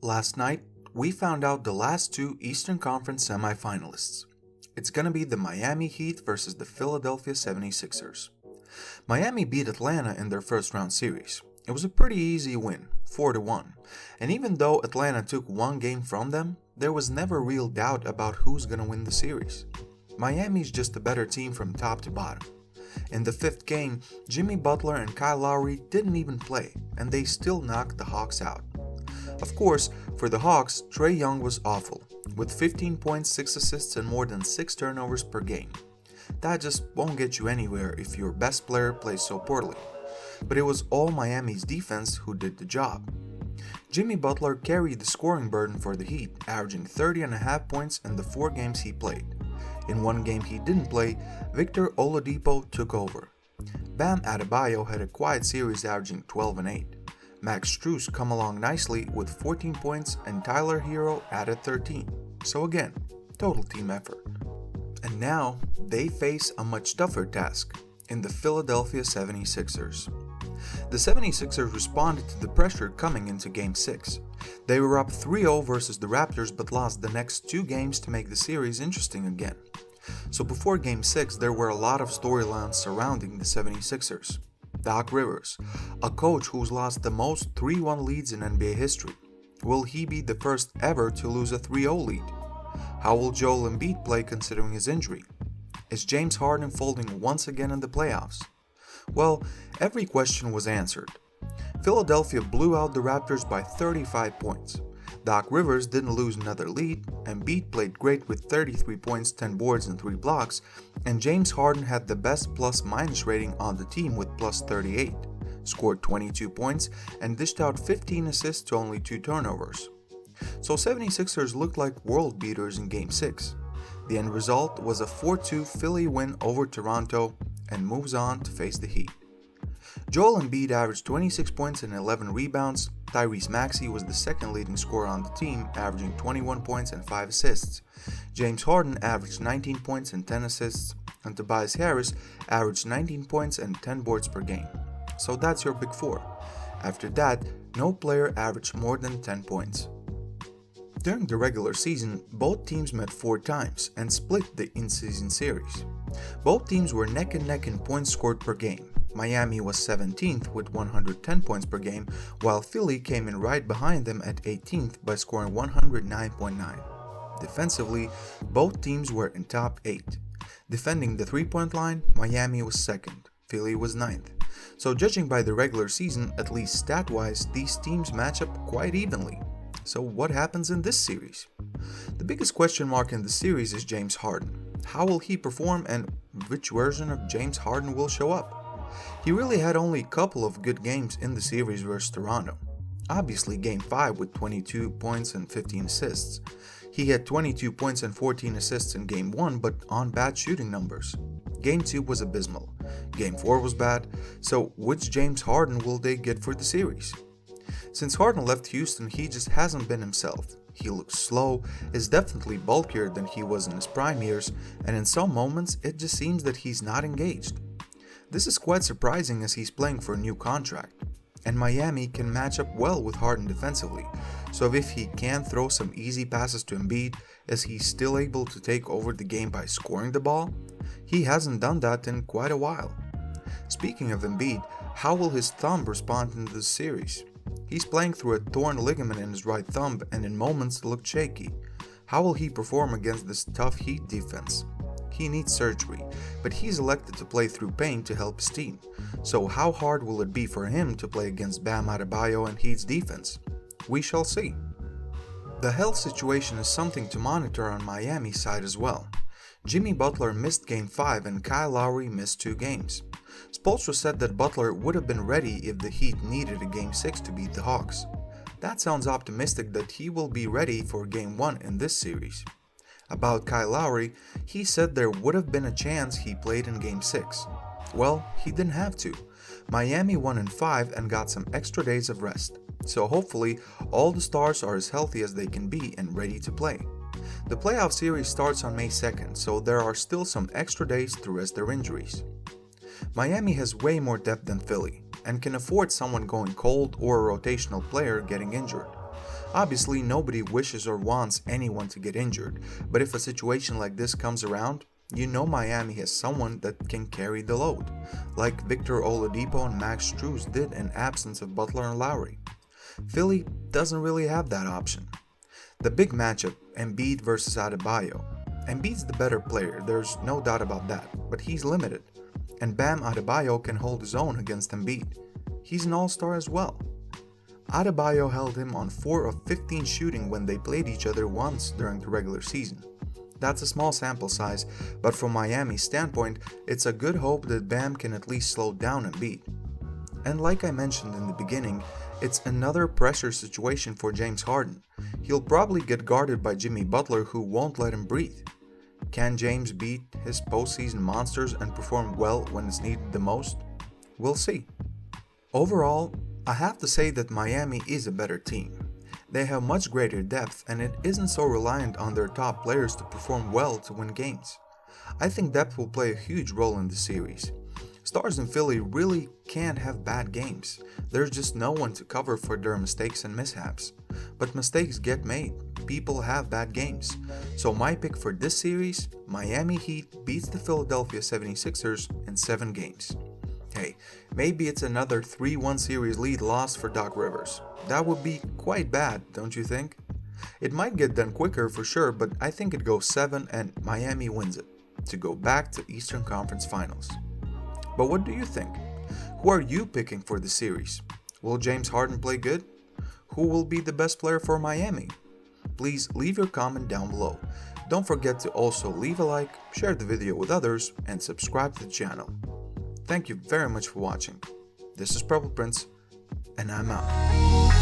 Last night, we found out the last two Eastern Conference semifinalists. It's gonna be the Miami Heat versus the Philadelphia 76ers. Miami beat Atlanta in their first round series. It was a pretty easy win, 4-1. And even though Atlanta took one game from them, there was never real doubt about who's gonna win the series. Miami's just a better team from top to bottom. In the fifth game, Jimmy Butler and Kyle Lowry didn't even play, and they still knocked the Hawks out. Of course, for the Hawks, Trae Young was awful, with 15 points, 6 assists, and more than 6 turnovers per game. That just won't get you anywhere if your best player plays so poorly. But it was all Miami's defense who did the job. Jimmy Butler carried the scoring burden for the Heat, averaging 30.5 points in the 4 games he played. In one game he didn't play, Victor Oladipo took over. Bam Adebayo had a quiet series averaging 12 and 8. Max Strus come along nicely with 14 points and Tyler Hero added 13. So again, total team effort. And now they face a much tougher task in the Philadelphia 76ers. The 76ers responded to the pressure coming into Game 6. They were up 3-0 versus the Raptors but lost the next 2 games to make the series interesting again. So before Game 6 there were a lot of storylines surrounding the 76ers. Doc Rivers, a coach who's lost the most 3-1 leads in NBA history. Will he be the first ever to lose a 3-0 lead? How will Joel Embiid play considering his injury? Is James Harden folding once again in the playoffs? Well, every question was answered. Philadelphia blew out the Raptors by 35 points. Doc Rivers didn't lose another lead, Embiid played great with 33 points, 10 boards and 3 blocks, and James Harden had the best plus-minus rating on the team with plus 38, scored 22 points, and dished out 15 assists to only 2 turnovers. So 76ers looked like world beaters in Game 6. The end result was a 4-2 Philly win over Toronto and moves on to face the Heat. Joel Embiid averaged 26 points and 11 rebounds. Tyrese Maxey was the second leading scorer on the team, averaging 21 points and 5 assists. James Harden averaged 19 points and 10 assists, and Tobias Harris averaged 19 points and 10 boards per game. So that's your big four. After that, no player averaged more than 10 points. During the regular season, both teams met 4 times and split the in-season series. Both teams were neck and neck in points scored per game. Miami was 17th with 110 points per game, while Philly came in right behind them at 18th by scoring 109.9. Defensively, both teams were in top 8. Defending the 3-point line, Miami was 2nd, Philly was 9th. So judging by the regular season, at least stat-wise, these teams match up quite evenly. So what happens in this series? The biggest question mark in the series is James Harden. How will he perform and which version of James Harden will show up? He really had only a couple of good games in the series versus Toronto. Obviously Game 5 with 22 points and 15 assists. He had 22 points and 14 assists in Game 1 but on bad shooting numbers. Game 2 was abysmal. Game 4 was bad. So which James Harden will they get for the series? Since Harden left Houston, he just hasn't been himself. He looks slow, is definitely bulkier than he was in his prime years, and in some moments it just seems that he's not engaged. This is quite surprising as he's playing for a new contract. And Miami can match up well with Harden defensively, so if he can throw some easy passes to Embiid, is he still able to take over the game by scoring the ball? He hasn't done that in quite a while. Speaking of Embiid, how will his thumb respond in this series? He's playing through a torn ligament in his right thumb and in moments looked shaky. How will he perform against this tough Heat defense? He needs surgery, but he's elected to play through pain to help his team. So how hard will it be for him to play against Bam Adebayo and Heat's defense? We shall see. The health situation is something to monitor on Miami's side as well. Jimmy Butler missed Game 5 and Kyle Lowry missed 2 games. Spoelstra said that Butler would have been ready if the Heat needed a Game 6 to beat the Hawks. That sounds optimistic that he will be ready for Game 1 in this series. About Kyle Lowry, he said there would have been a chance he played in Game 6. Well, he didn't have to. Miami won in 5 and got some extra days of rest. So hopefully, all the stars are as healthy as they can be and ready to play. The playoff series starts on May 2nd, so there are still some extra days to rest their injuries. Miami has way more depth than Philly, and can afford someone going cold or a rotational player getting injured. Obviously, nobody wishes or wants anyone to get injured, but if a situation like this comes around, you know Miami has someone that can carry the load, like Victor Oladipo and Max Strus did in absence of Butler and Lowry. Philly doesn't really have that option. The big matchup, Embiid versus Adebayo. Embiid's the better player, there's no doubt about that, but he's limited. And Bam Adebayo can hold his own against Embiid. He's an all-star as well. Adebayo held him on 4 of 15 shooting when they played each other once during the regular season. That's a small sample size, but from Miami's standpoint, it's a good hope that Bam can at least slow down Embiid. And like I mentioned in the beginning, it's another pressure situation for James Harden. He'll probably get guarded by Jimmy Butler, who won't let him breathe. Can James beat his postseason monsters and perform well when it's needed the most? We'll see. Overall, I have to say that Miami is a better team. They have much greater depth and it isn't so reliant on their top players to perform well to win games. I think depth will play a huge role in the series. Stars in Philly really can't have bad games. There's just no one to cover for their mistakes and mishaps. But mistakes get made. People have bad games. So my pick for this series, Miami Heat beats the Philadelphia 76ers in 7 games. Hey, maybe it's another 3-1 series lead loss for Doc Rivers. That would be quite bad, don't you think? It might get done quicker for sure, but I think it goes 7 and Miami wins it to go back to Eastern Conference Finals. But what do you think? Who are you picking for the series? Will James Harden play good? Who will be the best player for Miami? Please leave your comment down below. Don't forget to also leave a like, share the video with others, and subscribe to the channel. Thank you very much for watching. This is Purple Prince, and I'm out.